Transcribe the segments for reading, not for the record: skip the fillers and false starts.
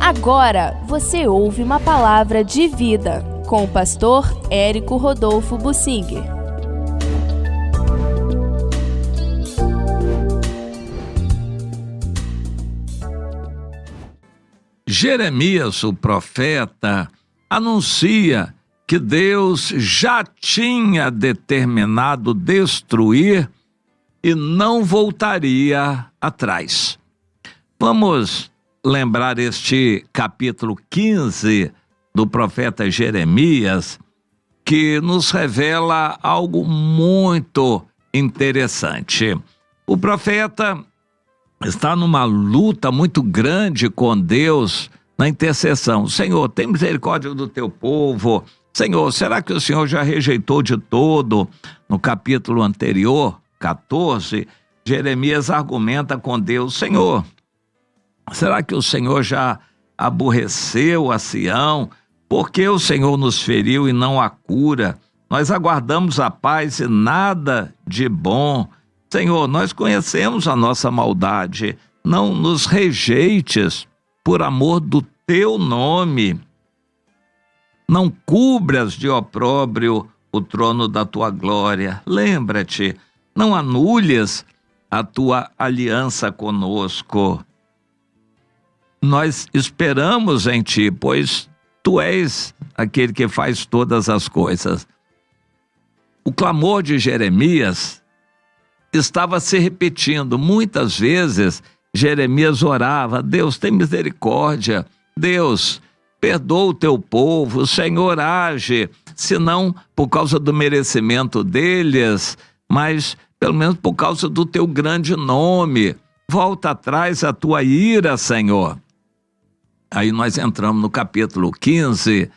Agora você ouve uma palavra de vida com o pastor Érico Rodolfo Bussinger. Jeremias, o profeta, anuncia que Deus já tinha determinado destruir e não voltaria atrás. Vamos lembrar este capítulo 15 do profeta Jeremias, que nos revela algo muito interessante. O profeta está numa luta muito grande com Deus na intercessão. Senhor, tem misericórdia do teu povo. Senhor, será que o Senhor já rejeitou de todo? No capítulo anterior, 14, Jeremias argumenta com Deus: Senhor, será que o Senhor já aborreceu a Sião? Por que o Senhor nos feriu e não a cura? Nós aguardamos a paz e nada de bom. Senhor, nós conhecemos a nossa maldade. Não nos rejeites por amor do teu nome. Não cubras de opróbrio o trono da tua glória. Lembra-te, não anules a tua aliança conosco. Nós esperamos em ti, pois tu és aquele que faz todas as coisas. O clamor de Jeremias estava se repetindo. Muitas vezes Jeremias orava: Deus, tem misericórdia. Deus, perdoa o teu povo. O Senhor age, se não por causa do merecimento deles, mas pelo menos por causa do teu grande nome. Volta atrás a tua ira, Senhor. Aí nós entramos no capítulo 15.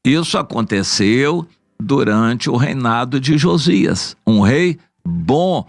Isso aconteceu durante o reinado de Josias, um rei bom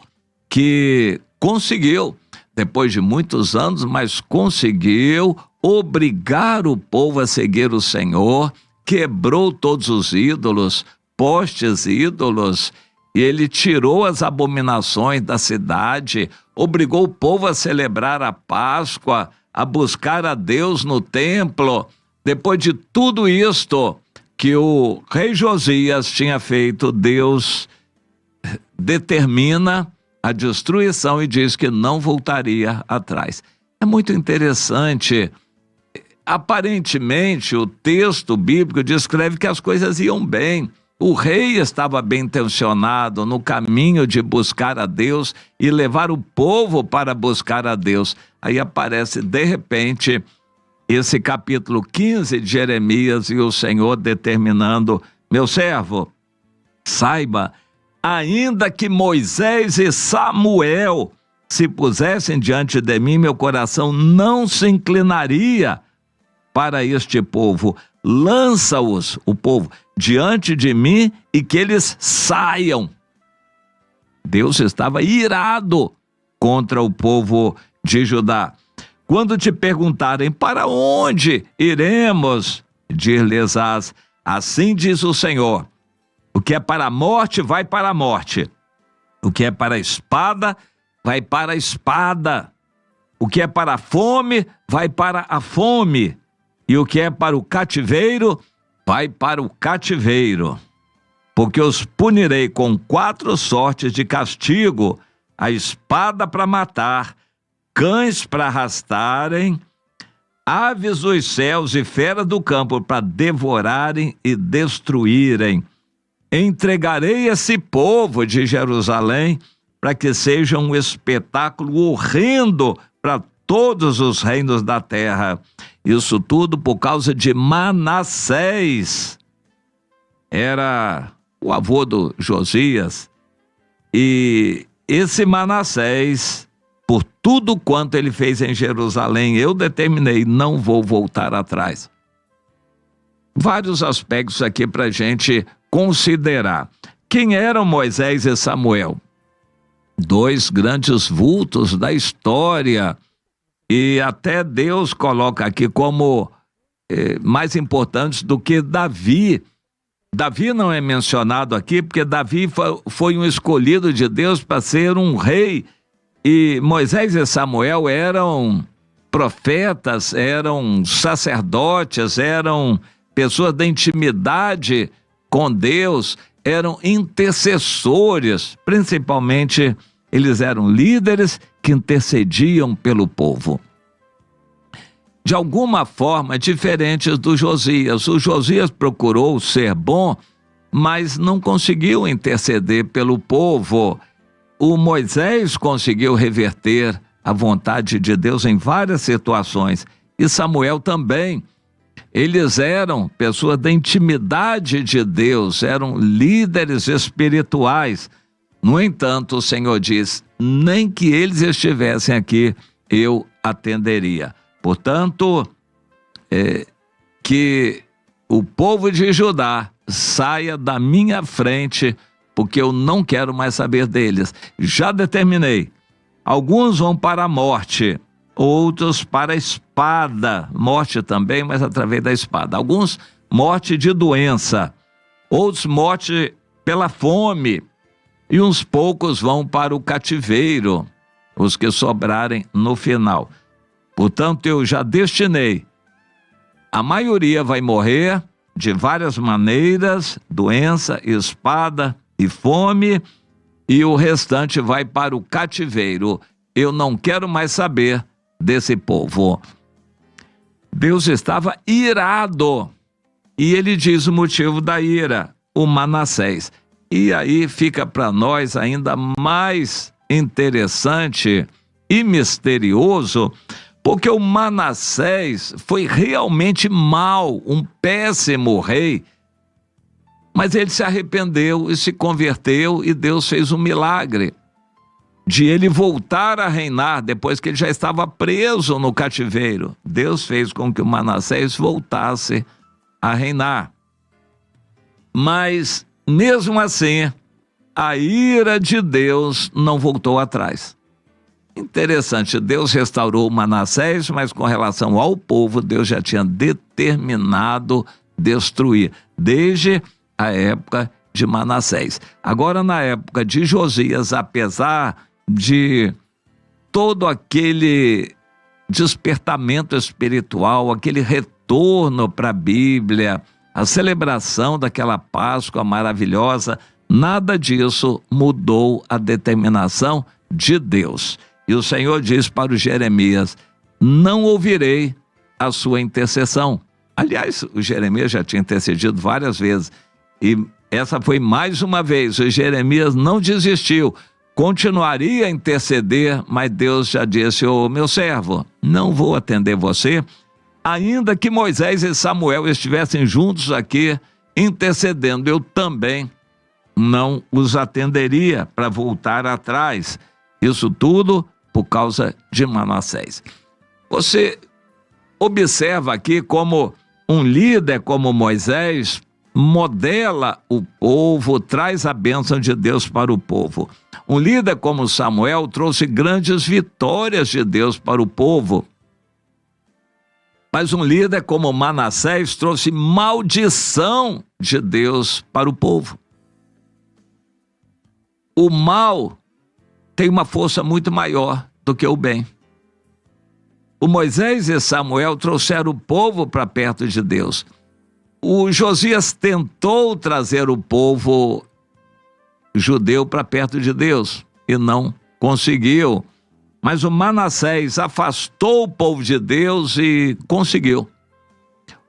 que conseguiu, depois de muitos anos, mas conseguiu obrigar o povo a seguir o Senhor, quebrou todos os ídolos, postes ídolos, e ele tirou as abominações da cidade, obrigou o povo a celebrar a Páscoa, a buscar a Deus no templo. Depois de tudo isto que o rei Josias tinha feito, Deus determina a destruição e diz que não voltaria atrás. É muito interessante. Aparentemente, o texto bíblico descreve que as coisas iam bem. O rei estava bem intencionado no caminho de buscar a Deus e levar o povo para buscar a Deus. Aí aparece, de repente, esse capítulo 15 de Jeremias e o Senhor determinando: meu servo, saiba, ainda que Moisés e Samuel se pusessem diante de mim, meu coração não se inclinaria para este povo. Lança-os, o povo, diante de mim e que eles saiam. Deus estava irado contra o povo de Judá. Quando te perguntarem: para onde iremos? Dir-lhes-ás: assim diz o Senhor, o que é para a morte, vai para a morte. O que é para a espada, vai para a espada. O que é para a fome, vai para a fome. E o que é para o cativeiro, vai para o cativeiro. Porque os punirei com 4 sortes de castigo: a espada para matar, cães para arrastarem, aves dos céus e feras do campo para devorarem e destruírem. Entregarei esse povo de Jerusalém para que seja um espetáculo horrendo para todos os reinos da terra. Isso tudo por causa de Manassés. Era o avô do Josias. E esse Manassés, por tudo quanto ele fez em Jerusalém, eu determinei, não vou voltar atrás. Vários aspectos aqui para a gente considerar. Quem eram Moisés e Samuel? 2 grandes vultos da história, e até Deus coloca aqui como mais importantes do que Davi. Davi não é mencionado aqui porque Davi foi um escolhido de Deus para ser um rei, e Moisés e Samuel eram profetas, eram sacerdotes, eram pessoas da intimidade com Deus, eram intercessores, principalmente eles eram líderes que intercediam pelo povo. De alguma forma, diferentes do Josias. O Josias procurou ser bom, mas não conseguiu interceder pelo povo. O Moisés conseguiu reverter a vontade de Deus em várias situações. E Samuel também. Eles eram pessoas da intimidade de Deus, eram líderes espirituais. No entanto, o Senhor diz, nem que eles estivessem aqui, eu atenderia. Portanto, que o povo de Judá saia da minha frente, porque eu não quero mais saber deles. Já determinei. Alguns vão para a morte, outros para a espada. Morte também, mas através da espada. Alguns, morte de doença. Outros, morte pela fome. E uns poucos vão para o cativeiro, os que sobrarem no final. Portanto, eu já destinei. A maioria vai morrer de várias maneiras, doença, espada e fome, e o restante vai para o cativeiro. Eu não quero mais saber desse povo. Deus estava irado, e ele diz o motivo da ira, o Manassés. E aí fica para nós ainda mais interessante e misterioso, porque o Manassés foi realmente mau, um péssimo rei, mas ele se arrependeu e se converteu, e Deus fez um milagre de ele voltar a reinar depois que ele já estava preso no cativeiro. Deus fez com que o Manassés voltasse a reinar. Mas, mesmo assim, a ira de Deus não voltou atrás. Interessante, Deus restaurou Manassés, mas com relação ao povo, Deus já tinha determinado destruir, desde a época de Manassés. Agora, na época de Josias, apesar de todo aquele despertamento espiritual, aquele retorno para a Bíblia, a celebração daquela Páscoa maravilhosa, nada disso mudou a determinação de Deus. E o Senhor diz para o Jeremias, não ouvirei a sua intercessão. Aliás, o Jeremias já tinha intercedido várias vezes. E essa foi mais uma vez. O Jeremias não desistiu. Continuaria a interceder, mas Deus já disse, meu servo, não vou atender você. Ainda que Moisés e Samuel estivessem juntos aqui intercedendo, eu também não os atenderia para voltar atrás. Isso tudo por causa de Manassés. Você observa aqui como um líder como Moisés modela o povo, traz a bênção de Deus para o povo. Um líder como Samuel trouxe grandes vitórias de Deus para o povo. Mas um líder como Manassés trouxe maldição de Deus para o povo. O mal tem uma força muito maior do que o bem. O Moisés e Samuel trouxeram o povo para perto de Deus. O Josias tentou trazer o povo judeu para perto de Deus e não conseguiu. Mas o Manassés afastou o povo de Deus e conseguiu.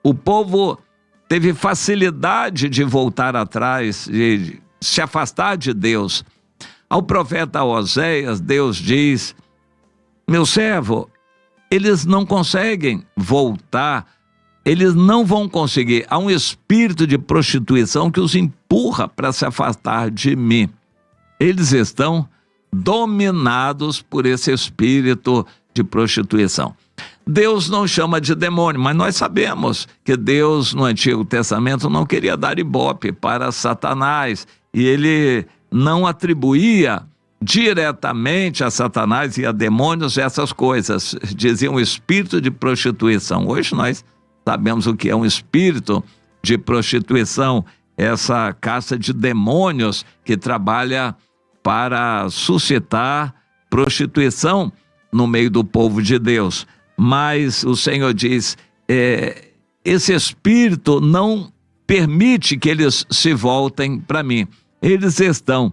O povo teve facilidade de voltar atrás, de se afastar de Deus. Ao profeta Oséias, Deus diz, meu servo, eles não conseguem voltar, eles não vão conseguir. Há um espírito de prostituição que os empurra para se afastar de mim. Eles estão dominados por esse espírito de prostituição. Deus não chama de demônio, mas nós sabemos que Deus no Antigo Testamento não queria dar ibope para Satanás, e ele não atribuía diretamente a Satanás e a demônios essas coisas, dizia um espírito de prostituição. Hoje nós sabemos o que é um espírito de prostituição, essa casta de demônios que trabalha para suscitar prostituição no meio do povo de Deus. mas o Senhor diz, esse espírito não permite que eles se voltem para mim. Eles estão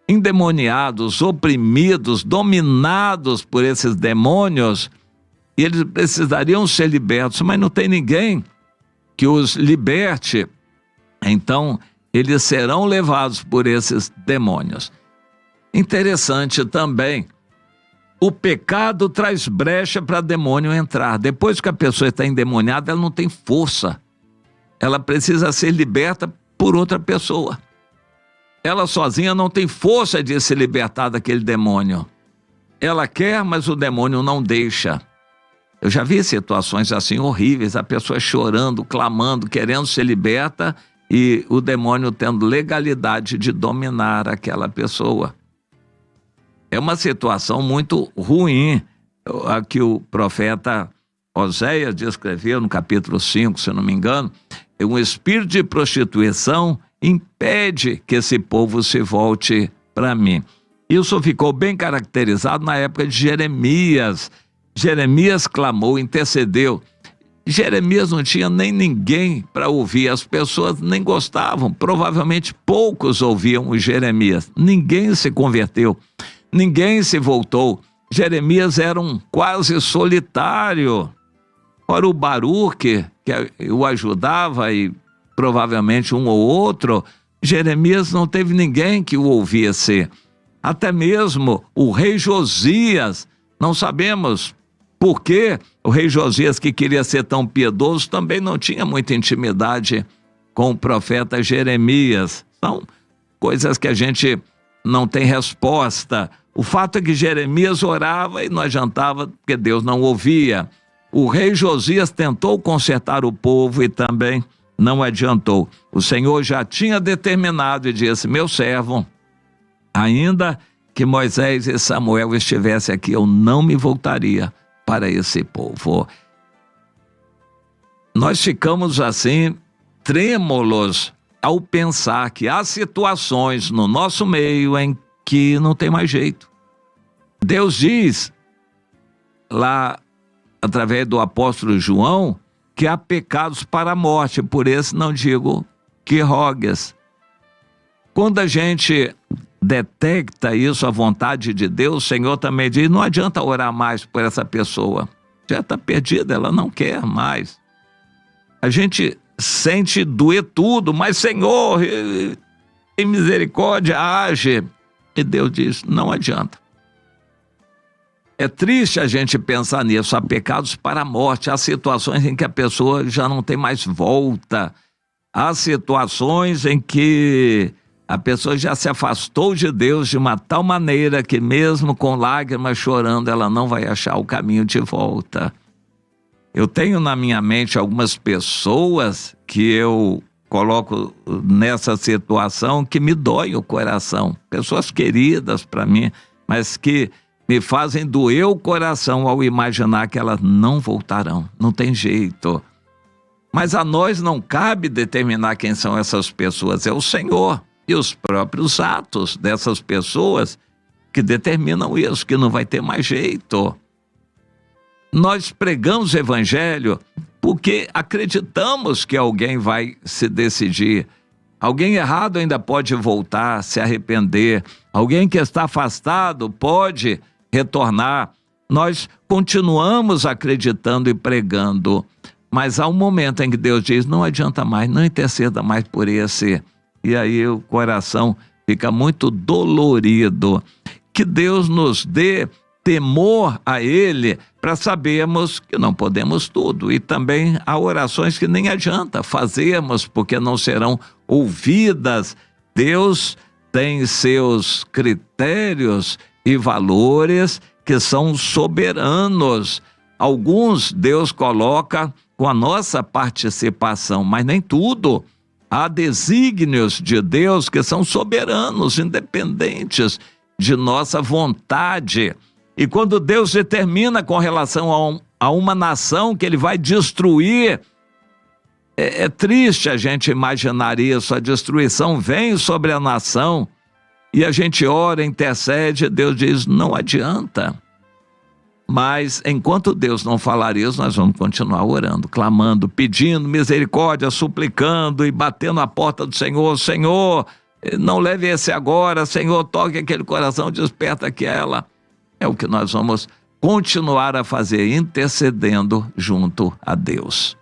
endemoniados, oprimidos, dominados por esses demônios, e eles precisariam ser libertos, mas não tem ninguém que os liberte. Então, eles serão levados por esses demônios. Interessante também, o pecado traz brecha para demônio entrar. Depois que a pessoa está endemoniada, ela não tem força. Ela precisa ser liberta por outra pessoa. Ela sozinha não tem força de se libertar daquele demônio. Ela quer, mas o demônio não deixa. Eu já vi situações assim horríveis, a pessoa chorando, clamando, querendo ser liberta e o demônio tendo legalidade de dominar aquela pessoa. É uma situação muito ruim, a que o profeta Oséias descreveu no capítulo 5, se não me engano. Um espírito de prostituição impede que esse povo se volte para mim. Isso ficou bem caracterizado na época de Jeremias. Jeremias clamou, intercedeu. Jeremias não tinha nem ninguém para ouvir, as pessoas nem gostavam, provavelmente poucos ouviam o Jeremias. Ninguém se converteu, ninguém se voltou. Jeremias era um quase solitário. Ora, o Baruque, que o ajudava, e provavelmente um ou outro, Jeremias não teve ninguém que o ouvisse. Até mesmo o rei Josias, não sabemos por que o rei Josias, que queria ser tão piedoso, também não tinha muita intimidade com o profeta Jeremias. São coisas que a gente não tem resposta. O fato é que Jeremias orava e não adiantava, porque Deus não ouvia. O rei Josias tentou consertar o povo e também não adiantou. O Senhor já tinha determinado e disse, meu servo, ainda que Moisés e Samuel estivessem aqui, eu não me voltaria para esse povo. Nós ficamos assim, trêmulos, ao pensar que há situações no nosso meio em que não tem mais jeito. Deus diz, lá através do apóstolo João, que há pecados para a morte, por esse não digo que rogues. Quando a gente detecta isso, a vontade de Deus, o Senhor também diz, não adianta orar mais por essa pessoa, já está perdida, ela não quer mais. A gente sente doer tudo, mas Senhor, em misericórdia, age. E Deus diz, não adianta. É triste a gente pensar nisso, há pecados para a morte, há situações em que a pessoa já não tem mais volta, há situações em que a pessoa já se afastou de Deus de uma tal maneira que mesmo com lágrimas chorando, ela não vai achar o caminho de volta. Eu tenho na minha mente algumas pessoas que eu coloco nessa situação que me dói o coração, pessoas queridas para mim, mas que me fazem doer o coração ao imaginar que elas não voltarão, não tem jeito. Mas a nós não cabe determinar quem são essas pessoas, é o Senhor e os próprios atos dessas pessoas que determinam isso, que não vai ter mais jeito. Nós pregamos o evangelho porque acreditamos que alguém vai se decidir. Alguém errado ainda pode voltar, se arrepender. Alguém que está afastado pode retornar. Nós continuamos acreditando e pregando, mas há um momento em que Deus diz, não adianta mais, não interceda mais por esse. E aí o coração fica muito dolorido. Que Deus nos dê temor a Ele para sabermos que não podemos tudo. E também há orações que nem adianta fazermos, porque não serão ouvidas. Deus tem seus critérios e valores que são soberanos. Alguns Deus coloca com a nossa participação, mas nem tudo. Há desígnios de Deus que são soberanos, independentes de nossa vontade. E quando Deus determina com relação a uma nação que Ele vai destruir, é triste a gente imaginar isso. A destruição vem sobre a nação e a gente ora, intercede, Deus diz, não adianta. Mas enquanto Deus não falar isso, nós vamos continuar orando, clamando, pedindo misericórdia, suplicando e batendo a porta do Senhor. Senhor, não leve esse agora. Senhor, toque aquele coração, desperta aquela. É o que nós vamos continuar a fazer, intercedendo junto a Deus.